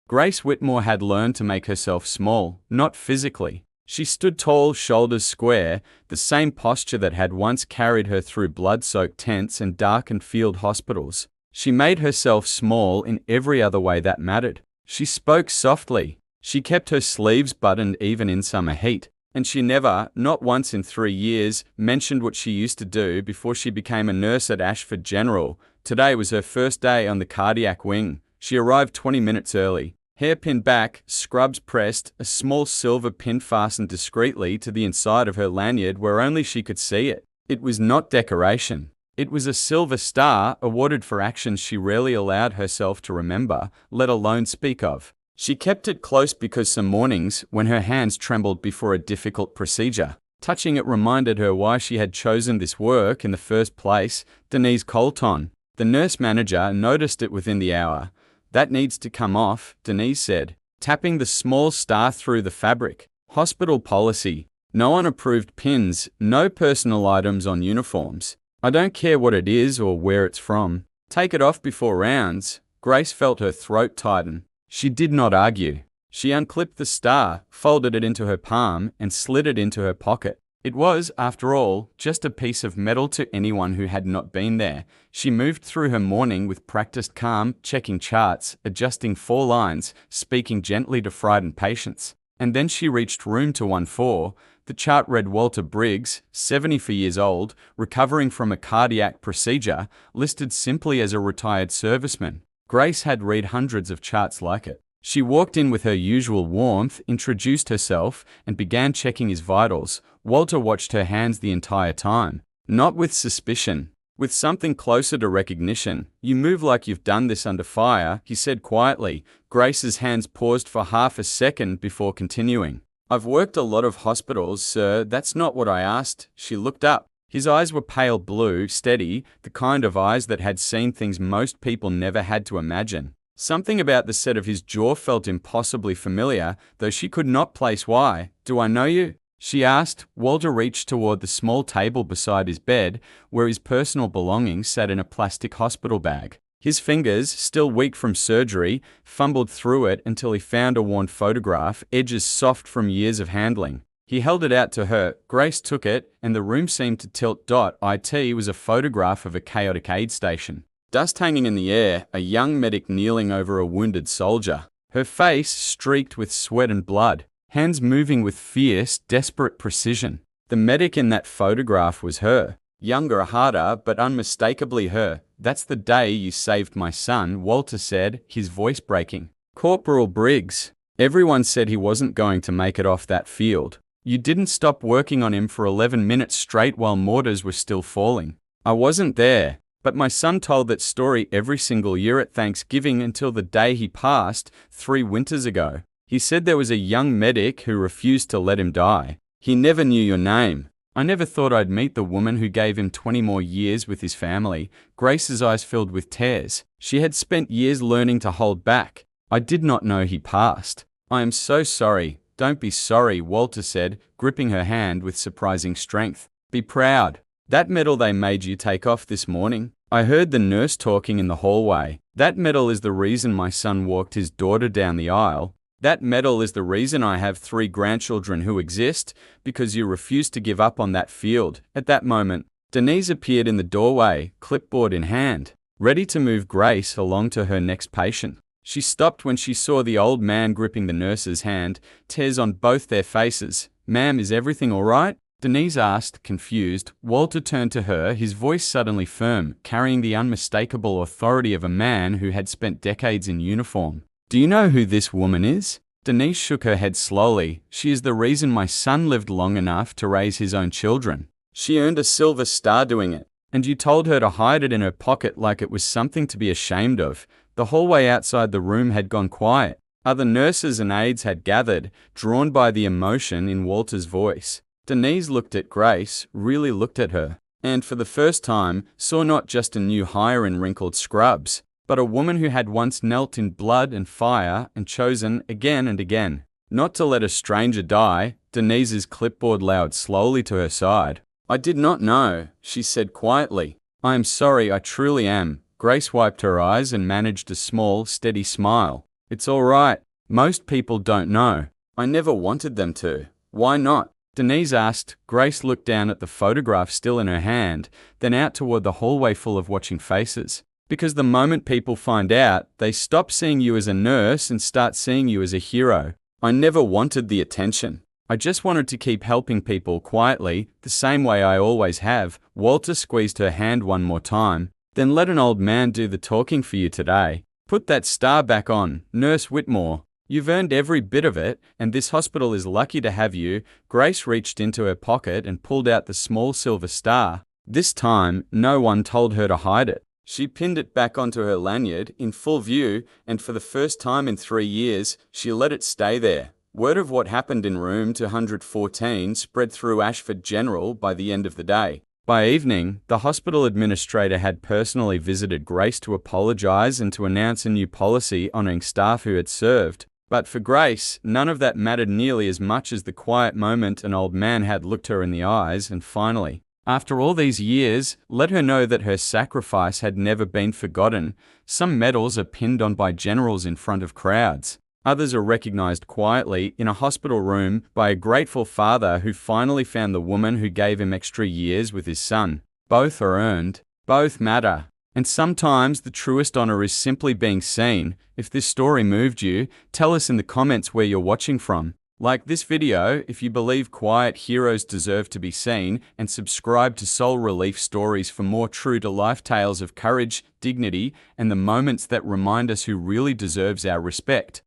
Grace Whitmore had learned to make herself small, not physically. She stood tall, shoulders square, the same posture that had once carried her through blood-soaked tents and darkened field hospitals. She made herself small in every other way that mattered. She spoke softly. She kept her sleeves buttoned even in summer heat. And she never, not once in 3 years, mentioned what she used to do before she became a nurse at Ashford General. Today was her first day on the cardiac wing. She arrived 20 minutes early. Hair pinned back, scrubs pressed, a small silver pin fastened discreetly to the inside of her lanyard where only she could see it. It was not decoration. It was a silver star awarded for actions she rarely allowed herself to remember, let alone speak of. She kept it close because some mornings, when her hands trembled before a difficult procedure, touching it reminded her why she had chosen this work in the first place. Denise Colton, the nurse manager, noticed it within the hour. "That needs to come off," Denise said, tapping the small star through the fabric. "Hospital policy. No unapproved pins, no personal items on uniforms. I don't care what it is or where it's from. Take it off before rounds." Grace felt her throat tighten. She did not argue. She unclipped the star, folded it into her palm, and slid it into her pocket. It was, after all, just a piece of metal to anyone who had not been there. She moved through her morning with practiced calm, checking charts, adjusting 4 lines, speaking gently to frightened patients. And then she reached room 214. The chart read Walter Briggs, 74 years old, recovering from a cardiac procedure, listed simply as a retired serviceman. Grace had read hundreds of charts like it. She walked in with her usual warmth, introduced herself, and began checking his vitals. Walter watched her hands the entire time. Not with suspicion, with something closer to recognition. "You move like you've done this under fire," he said quietly. Grace's hands paused for half a second before continuing. "I've worked a lot of hospitals, sir. That's not what I asked." She looked up. His eyes were pale blue, steady, the kind of eyes that had seen things most people never had to imagine. Something about the set of his jaw felt impossibly familiar, though she could not place why. "Do I know you?" she asked. Walter reached toward the small table beside his bed, where his personal belongings sat in a plastic hospital bag. His fingers, still weak from surgery, fumbled through it until he found a worn photograph, edges soft from years of handling. He held it out to her. Grace took it, and the room seemed to tilt. It was a photograph of a chaotic aid station. Dust hanging in the air, a young medic kneeling over a wounded soldier. Her face streaked with sweat and blood, hands moving with fierce, desperate precision. The medic in that photograph was her. Younger, harder, but unmistakably her. "That's the day you saved my son," Walter said, his voice breaking. "Corporal Briggs. Everyone said he wasn't going to make it off that field. You didn't stop working on him for 11 minutes straight while mortars were still falling. I wasn't there, but my son told that story every single year at Thanksgiving until the day he passed, 3 winters ago. He said there was a young medic who refused to let him die. He never knew your name. I never thought I'd meet the woman who gave him 20 more years with his family." Grace's eyes filled with tears. She had spent years learning to hold back. "I did not know he passed. I am so sorry." "Don't be sorry," Walter said, gripping her hand with surprising strength. "Be proud. That medal they made you take off this morning. I heard the nurse talking in the hallway. That medal is the reason my son walked his daughter down the aisle. That medal is the reason I have 3 grandchildren who exist, because you refused to give up on that field." At that moment, Denise appeared in the doorway, clipboard in hand, ready to move Grace along to her next patient. She stopped when she saw the old man gripping the nurse's hand, tears on both their faces. "Ma'am, is everything all right?" Denise asked, confused. Walter turned to her, his voice suddenly firm, carrying the unmistakable authority of a man who had spent decades in uniform. "Do you know who this woman is?" Denise shook her head slowly. "She is the reason my son lived long enough to raise his own children. She earned a silver star doing it. And you told her to hide it in her pocket like it was something to be ashamed of." The hallway outside the room had gone quiet. Other nurses and aides had gathered, drawn by the emotion in Walter's voice. Denise looked at Grace, really looked at her, and for the first time saw not just a new hire in wrinkled scrubs, but a woman who had once knelt in blood and fire and chosen again and again not to let a stranger die. Denise's clipboard lowered slowly to her side. "I did not know," she said quietly. "I am sorry, I truly am." Grace wiped her eyes and managed a small, steady smile. It's all right. Most people don't know. I never wanted them to. Why not? Denise asked. Grace looked down at the photograph still in her hand, then out toward the hallway full of watching faces. Because the moment people find out, they stop seeing you as a nurse and start seeing you as a hero. I never wanted the attention. I just wanted to keep helping people quietly, the same way I always have. Walter squeezed her hand one more time. Then let an old man do the talking for you today. Put that star back on, Nurse Whitmore. You've earned every bit of it, and this hospital is lucky to have you. Grace reached into her pocket and pulled out the small silver star. This time, no one told her to hide it. She pinned it back onto her lanyard in full view, and for the first time in 3 years, she let it stay there. Word of what happened in room 214 spread through Ashford General by the end of the day. By evening, the hospital administrator had personally visited Grace to apologize and to announce a new policy honoring staff who had served. But for Grace, none of that mattered nearly as much as the quiet moment an old man had looked her in the eyes and finally, after all these years, let her know that her sacrifice had never been forgotten. Some medals are pinned on by generals in front of crowds. Others are recognized quietly in a hospital room by a grateful father who finally found the woman who gave him extra years with his son. Both are earned. Both matter. And sometimes the truest honor is simply being seen. If this story moved you, tell us in the comments where you're watching from. Like this video if you believe quiet heroes deserve to be seen, and subscribe to Soul Relief Stories for more true-to-life tales of courage, dignity, and the moments that remind us who really deserves our respect.